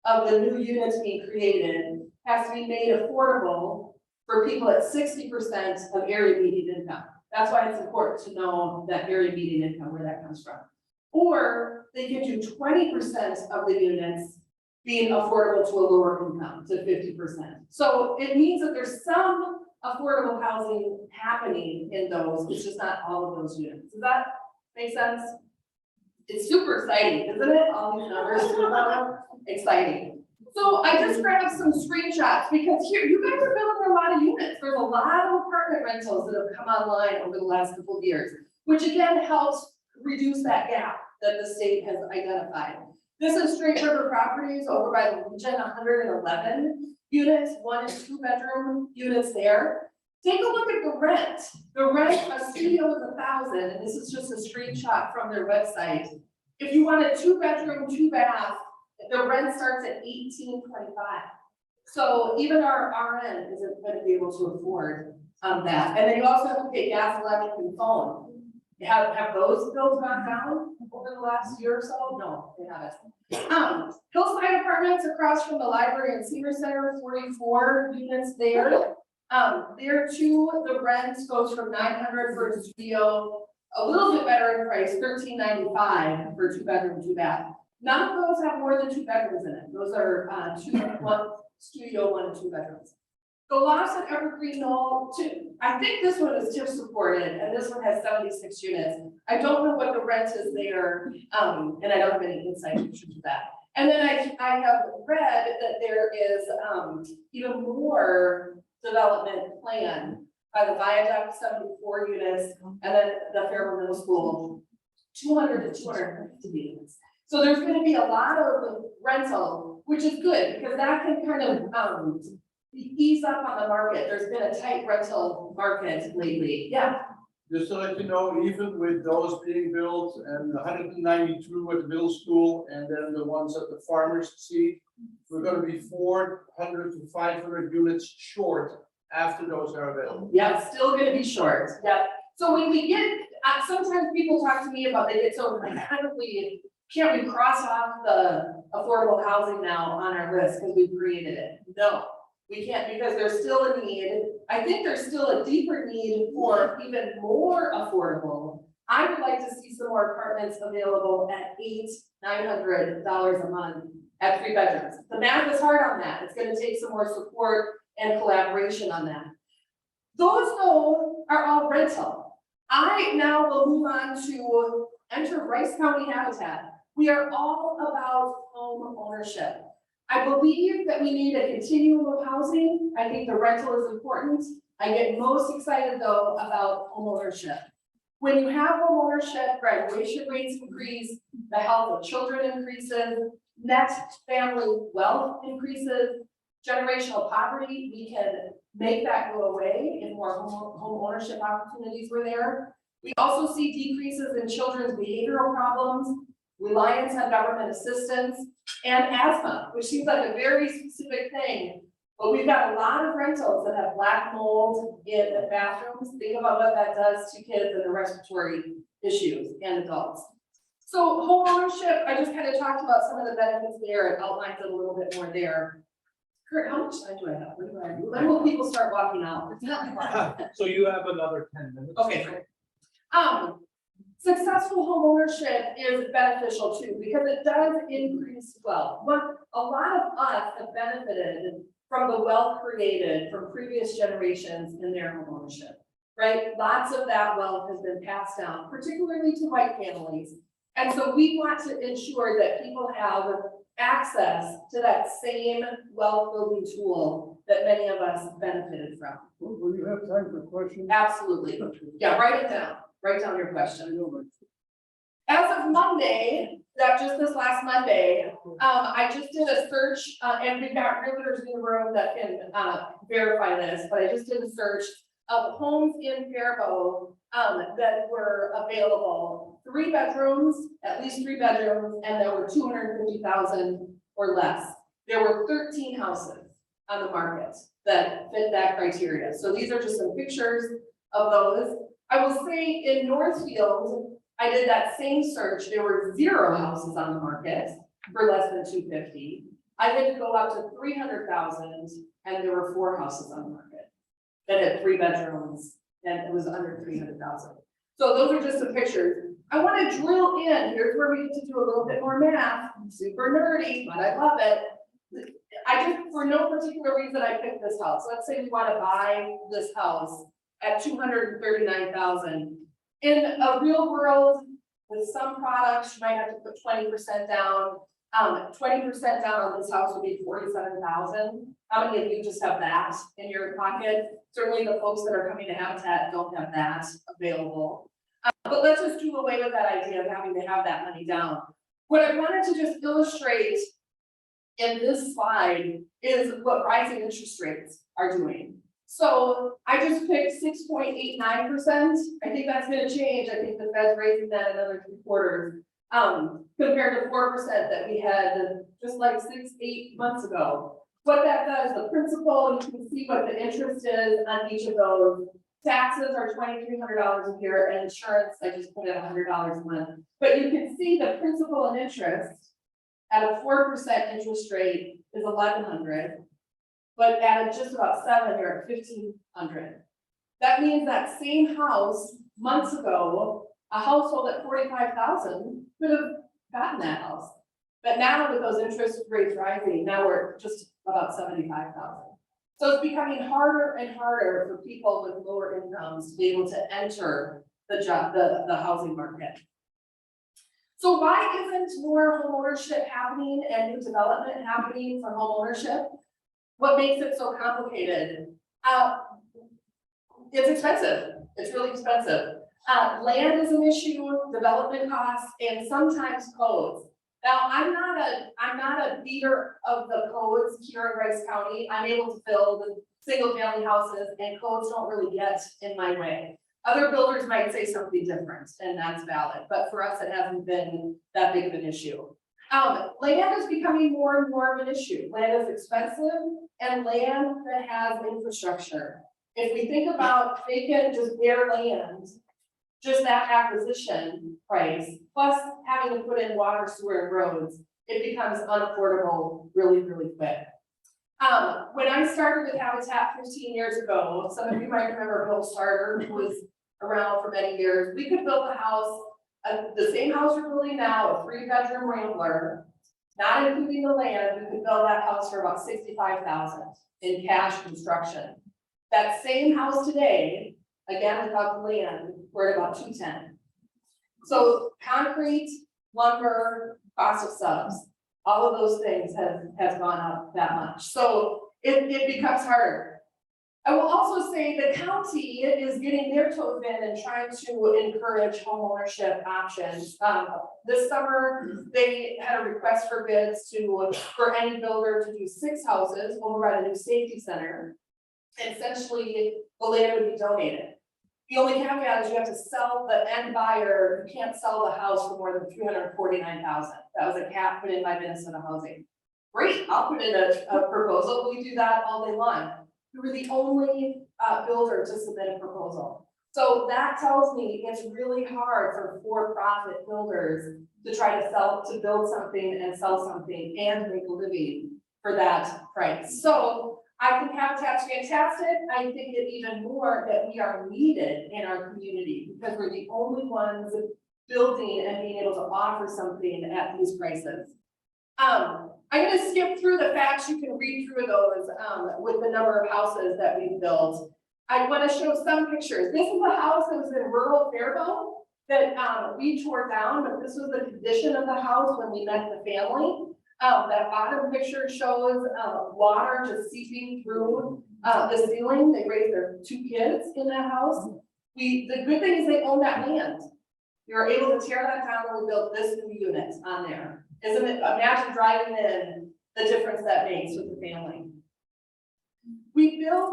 of the new units being created has to be made affordable for people at 60% of area median income. That's why it's important to know that area median income, where that comes from. Or they can do 20% of the units being affordable to a lower income, to 50%. So it means that there's some affordable housing happening in those, it's just not all of those units. Does that make sense? It's super exciting, isn't it? All these numbers, exciting. So I just grabbed some screenshots because here, you guys are building a lot of units. There's a lot of apartment rentals that have come online over the last couple of years, which again helps reduce that gap that the state has identified. This is Straight River Properties over by the Legion, 111 units, 1 and 2 bedroom units there. Take a look at the rent. The rent, a studio is $1,000, and this is just a screenshot from their website. If you want a 2 bedroom, 2 bath, the rent starts at $1,825. So even our RN isn't going to be able to afford that. And then you also have to pay gas, electric, and phone. Have those bills gone down over the last year or so? No, they haven't. Hillside Apartments across from the library and senior center, 44 units there. There too, the rent goes from $900 for a studio, a little bit better in price, $1,395 for 2 bedroom, 2 bath. None of those have more than 2 bedrooms in it. Those are 1 studio, 1 and 2 bedrooms. The lofts at Evergreen Knoll, I think this one is TIF supported, and this one has 76 units. I don't know what the rent is there, and I don't have any insight into that. And then I have read that there is even more development plan by the Viaduct, 74 units, and then the Fairmont Middle School, 200 to 250 units. So there's going to be a lot of rental, which is good because that can kind of ease up on the market. There's been a tight rental market lately. Yeah. Just to let you know, even with those being built and 192 at the middle school and then the ones at the farmers seat, we're going to be 400 to 500 units short after those are available. Yeah, still going to be short. Yeah. So when we get, sometimes people talk to me about they get so can't we cross off the affordable housing now on our list because we've created it? No. We can't, because there's still a need. I think there's still a deeper need for even more affordable. I would like to see some more apartments available at $800-900 a month at 3 bedrooms. The math is hard on that. It's gonna take some more support and collaboration on that. Those though are all rental. I now will move on to enter Rice County Habitat. We are all about home ownership. I believe that we need a continuum of housing. I think the rental is important. I get most excited though about home ownership. When you have home ownership, graduation rates increase, the health of children increases, net family wealth increases, generational poverty, we can make that go away and more home ownership opportunities were there. We also see decreases in children's behavioral problems, reliance on government assistance, and asthma, which seems like a very specific thing. But we've got a lot of rentals that have black mold in the bathrooms. Think about what that does to kids and the respiratory issues and adults. So home ownership, I just kind of talked about some of the benefits there and outlined it a little bit more there. Kurt, how much time do I have? What do I do? When will people start walking out? So you have another 10 minutes. Okay, great. Successful home ownership is beneficial too, because it does increase wealth. But a lot of us have benefited from the wealth created from previous generations in their home ownership, right? Lots of that wealth has been passed down, particularly to white families. And so we want to ensure that people have access to that same wealth building tool that many of us benefited from. Will you have time for questions? Absolutely. Yeah, write it down. Write down your question. As of Monday, that just this last Monday, I just did a search, and we've got realtors in the room that can verify this, but I just did a search of homes in Faribault that were available, 3 bedrooms, at least 3 bedrooms, and there were 250,000 or less. There were 13 houses on the market that fit that criteria. So these are just some pictures of those. I will say in Northfield, I did that same search. There were 0 houses on the market for less than 250. I had to go up to 300,000 and there were 4 houses on the market that had 3 bedrooms and it was under 300,000. So those are just some pictures. I want to drill in. Here's where we get to do a little bit more math. Super nerdy, but I love it. I just, for no particular reason, I picked this house. Let's say we want to buy this house at 239,000. In a real world, with some products, you might have to put 20% down. 20% down on this house would be 47,000. How many of you just have that in your pocket? Certainly the folks that are coming to Habitat don't have that available. But let's just do away with that idea of having to have that money down. What I wanted to just illustrate in this slide is what rising interest rates are doing. So I just picked 6.89%. I think that's going to change. I think the Fed's raising that another 3 quarters, compared to 4% that we had just like 6-8 months ago. What that does, the principal, you can see what the interest is on each of those. Taxes are $2,300 a year, and insurance, I just put at $100 a month. But you can see the principal and interest at a 4% interest rate is $1,100. But at just about 7, you're at 1,500. That means that same house months ago, a household at 45,000 could have gotten that house. But now with those interest rates rising, now we're just about 75,000. So it's becoming harder and harder for people with lower incomes to be able to enter the housing market. So why isn't more home ownership happening and new development happening for home ownership? What makes it so complicated? It's expensive. It's really expensive. Land is an issue, development costs, and sometimes codes. Now, I'm not a beater of the codes here in Rice County. I'm able to build single family houses and codes don't really get in my way. Other builders might say something different and that's valid, but for us, it hasn't been that big of an issue. Land is becoming more and more of an issue. Land is expensive and land that has infrastructure. If we think about vacant, just bare land, just that acquisition price, plus having to put in water, sewer, and roads, it becomes unaffordable really, really quick. When I started with Habitat 15 years ago, some of you might remember Bill Starter, who was around for many years. We could build a house, the same house we're building now, a 3-bedroom Rambler, not including the land, we could build that house for about 65,000 in cash construction. That same house today, again, without the land, we're at about 210. So concrete, lumber, cost of subs, all of those things has gone up that much. So it becomes harder. I will also say the county is getting their toes in and trying to encourage homeownership options. This summer, they had a request for bids for any builder to do 6 houses over at a new safety center. And essentially, the land would be donated. The only caveat is you have to sell the end buyer, you can't sell the house for more than 349,000. That was a cap put in by Minnesota Housing. Great, I'll put in a proposal, we do that all day long. We were the only builder to submit a proposal. So that tells me it's really hard for-profit builders to try to build something and sell something and make a living for that price. So I think Habitat's fantastic. I think it even more that we are needed in our community because we're the only ones building and being able to offer something at these prices. I'm gonna skip through the facts. You can read through those with the number of houses that we've built. I want to show some pictures. This is a house that was in rural Faribault that we tore down, but this was the condition of the house when we met the family. That bottom picture shows water just seeping through the ceiling. They raised their 2 kids in that house. The good thing is they own that land. We were able to tear that down and we built this new unit on there. Isn't it? Imagine driving in the difference that makes with the family.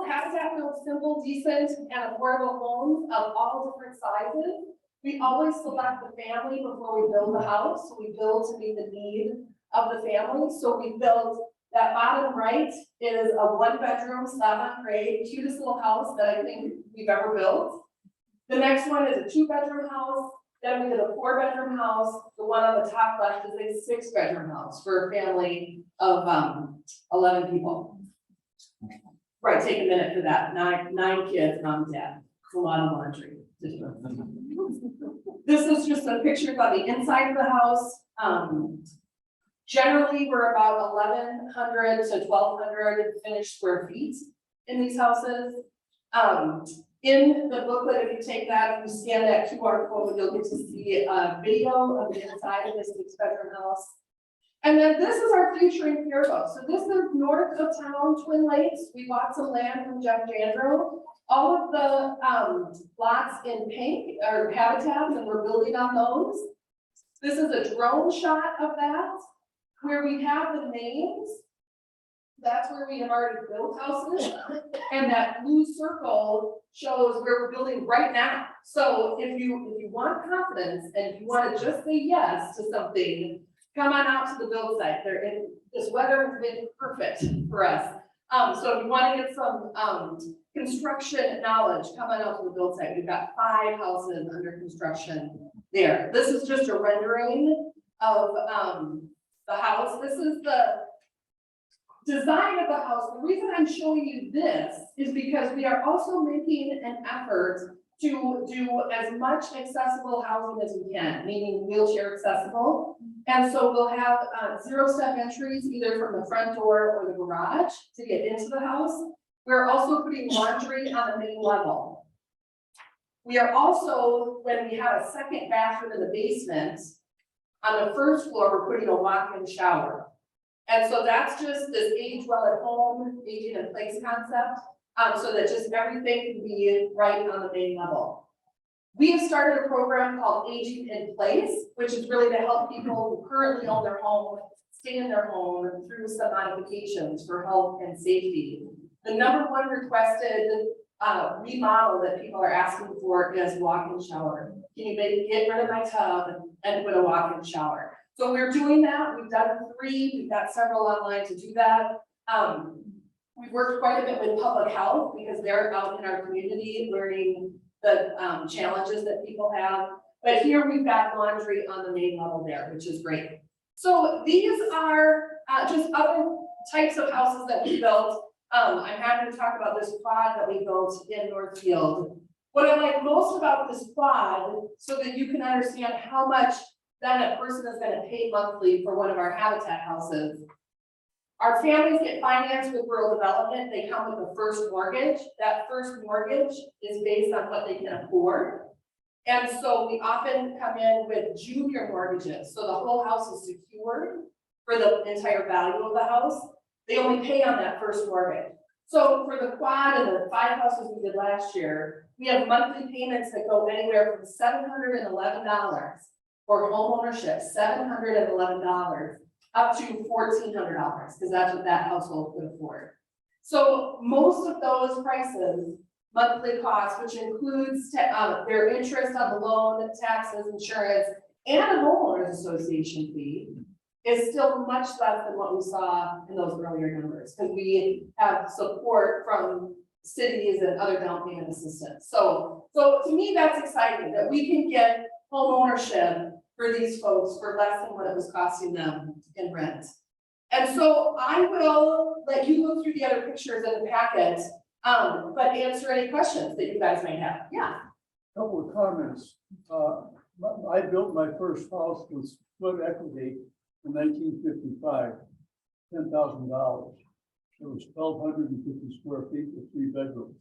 Habitat builds simple, decent, and affordable homes of all different sizes. We always select the family before we build the house. So we build to meet the need of the family. So we built that bottom right is a 1-bedroom, 7-grade, cutest little house that I think we've ever built. The next one is a 2-bedroom house. Then we did a 4-bedroom house. The one on the top left is a 6-bedroom house for a family of 11 people. Right, take a minute for that. Nine kids, mom and dad. It's a lot of laundry. This is just a picture of the inside of the house. Generally, we're about 1,100 to 1,200 finished square feet in these houses. In the booklet, if you take that, if you scan that QR code, you'll get to see a video of the inside of this 6-bedroom house. And then this is our future in Faribault. So this is north of town, Twin Lakes. We bought some land from Jeff Jandro. All of the lots in pink are habitats and we're building on those. This is a drone shot of that, where we have the names. That's where we have already built houses. And that blue circle shows where we're building right now. So if you want confidence and if you want to just say yes to something, come on out to the build site. This weather has been perfect for us. So if you want to get some construction knowledge, come on out to the build site. We've got 5 houses under construction there. This is just a rendering of the house. This is the design of the house. The reason I'm showing you this is because we are also making an effort to do as much accessible housing as we can, meaning wheelchair accessible. And so we'll have 0-step entries either from the front door or the garage to get into the house. We're also putting laundry on the main level. We are also, when we have a second bathroom in the basement, on the first floor, we're putting a walk-in shower. And so that's just this age well at home, aging in place concept. So that just everything can be right on the main level. We have started a program called Aging in Place, which is really to help people who currently own their home, stay in their home through some modifications for health and safety. The #1 requested remodel that people are asking for is walk-in shower. Can you get rid of my tub and put a walk-in shower? So we're doing that. We've done 3. We've got several online to do that. We've worked quite a bit with public health because they're out in our community learning the challenges that people have. But here we've got laundry on the main level there, which is great. So these are just other types of houses that we built. I'm happy to talk about this quad that we built in Northfield. What I like most about this quad, so that you can understand how much then a person is gonna pay monthly for one of our Habitat houses. Our families get financed with rural development, they come with a first mortgage, that first mortgage is based on what they can afford. And so we often come in with junior mortgages, so the whole house is secured for the entire value of the house. They only pay on that first mortgage. So for the quad and the 5 houses we did last year, we have monthly payments that go anywhere from $711 for homeownership, $711, up to $1,400, because that's what that household could afford. So most of those prices, monthly costs, which includes their interest on the loan, taxes, insurance, and a homeowners association fee, is still much less than what we saw in those earlier numbers, because we have support from cities and other down payment assistance. So to me, that's exciting that we can get home ownership for these folks for less than what it was costing them in rent. And so I will let you look through the other pictures in the packet, but answer any questions that you guys might have. Yeah. Couple of comments. I built my first house with split equity in 1955, $10,000. It was 1,250 square feet with 3 bedrooms.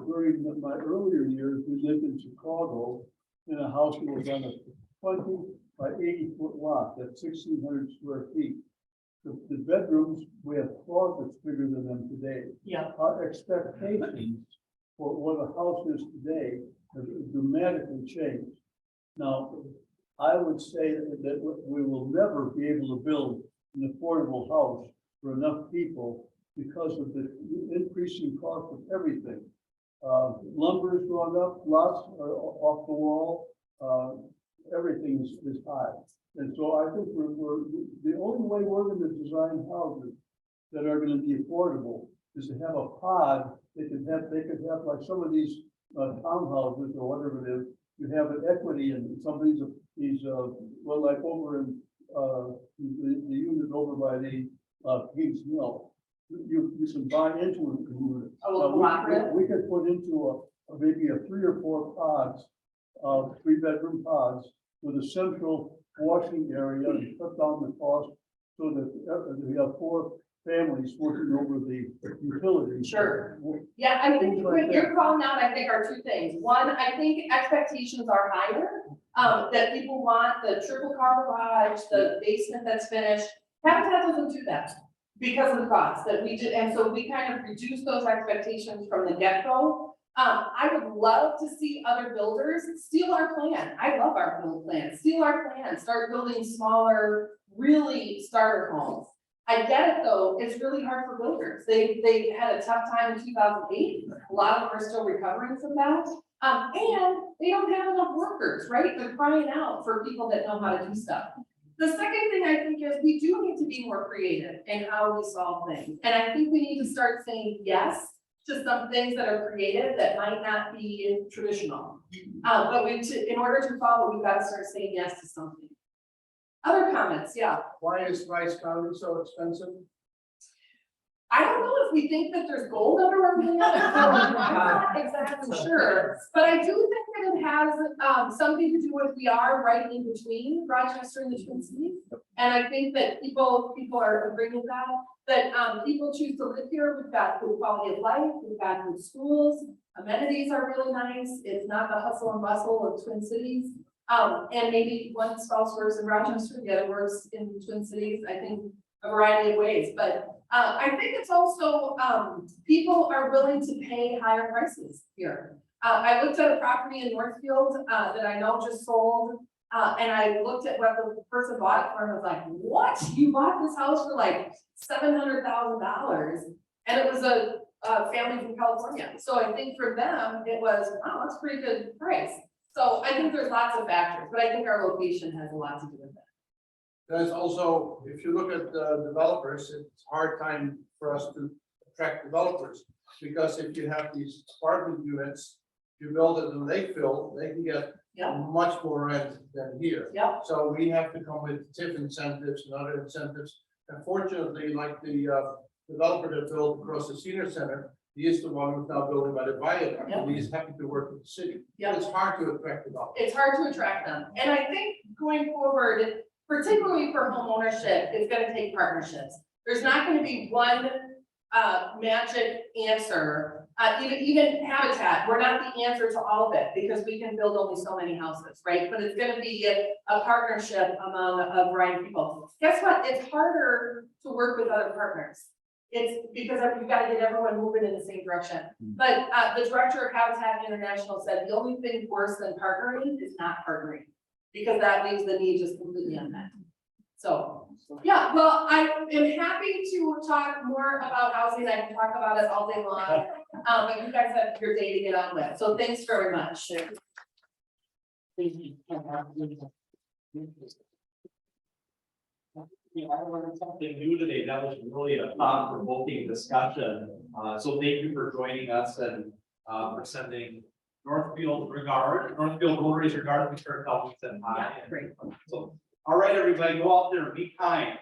During my earlier years, we lived in Chicago in a house that was on a 20 by 80-foot lot, that's 1,600 square feet. The bedrooms, we have closets bigger than them today. Yeah. Our expectations for what a house is today has dramatically changed. Now, I would say that we will never be able to build an affordable house for enough people because of the increasing cost of everything. Lumber is going up, lots are off the wall, everything is high. And so I think we're the only way we're going to design houses that are going to be affordable is to have a pod. They could have like some of these townhouses or whatever it is. You have an equity in some of these well, like over in the unit over by the Kings Mill. You can buy into a unit. We could put into maybe a 3 or 4 pods, 3-bedroom pods with a central washing area and cut down the cost so that we have 4 families working over the utilities. Sure. Yeah, I think what you're calling out, I think, are 2 things. One, I think expectations are higher, that people want the triple car garage, the basement that's finished. Habitat doesn't do that because of the cost that we did, and so we kind of reduce those expectations from the get-go. I would love to see other builders steal our plan. I love our build plan, steal our plan, start building smaller, really starter homes. I get it though, it's really hard for builders. They had a tough time in 2008. A lot of them are still recovering from that. And they don't have enough workers, right? They're crying out for people that know how to do stuff. The second thing I think is we do need to be more creative in how we solve things. And I think we need to start saying yes to some things that are creative that might not be traditional. But in order to follow, we've got to start saying yes to something. Other comments, yeah. Why is Rice County so expensive? I don't know if we think that there's gold under our land. I'm not exactly sure, but I do think that it has something to do with we are right in between Rochester and the Twin Cities. And I think that people are agreeing with that, that people choose to live here. We've got good quality of life, we've got good schools, amenities are really nice. It's not the hustle and bustle of Twin Cities. And maybe one spouse works in Rochester, the other works in the Twin Cities, I think a variety of ways, but I think it's also, people are willing to pay higher prices here. I looked at a property in Northfield, that I know just sold, and I looked at what the person bought it for, and I was like, what? You bought this house for like $700,000, and it was a family from California. So I think for them, it was, wow, that's a pretty good price. So I think there's lots of factors, but I think our location has a lot to do with that. There's also, if you look at developers, it's a hard time for us to attract developers. Because if you have these apartment units, you build it in Lakeville, they can get much more rent than here. Yeah. So we have to come with TIF incentives and other incentives. Unfortunately, like the developer that built across the senior center, He is the one who's now building by the viaduct, Yeah. and he's happy to work with the city. Yeah. It's hard to attract developers. It's hard to attract them. And I think going forward, particularly for home ownership, it's gonna take partnerships. There's not gonna be one magic answer. Even Habitat, we're not the answer to all of it because we can build only so many houses, right? But it's gonna be a partnership among a variety of people. Guess what? It's harder to work with other partners. It's because you've got to get everyone moving in the same direction. But the director of Habitat International said the only thing worse than partnering is not partnering. Because that leaves the need just completely unmet. So, yeah, well, I am happy to talk more about housing. I can talk about it all day long. But you guys have your day to get on with. So thanks very much. I learned something new today. That was really a thought-provoking discussion. So thank you for joining us and for sending Northfield Rotary's regard to Mr. Ellington. Yeah, great. So, all right, everybody, go out there and be kind.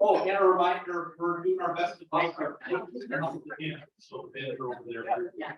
Oh, and a reminder, we're doing our best to make our. So, they're over there. Yeah.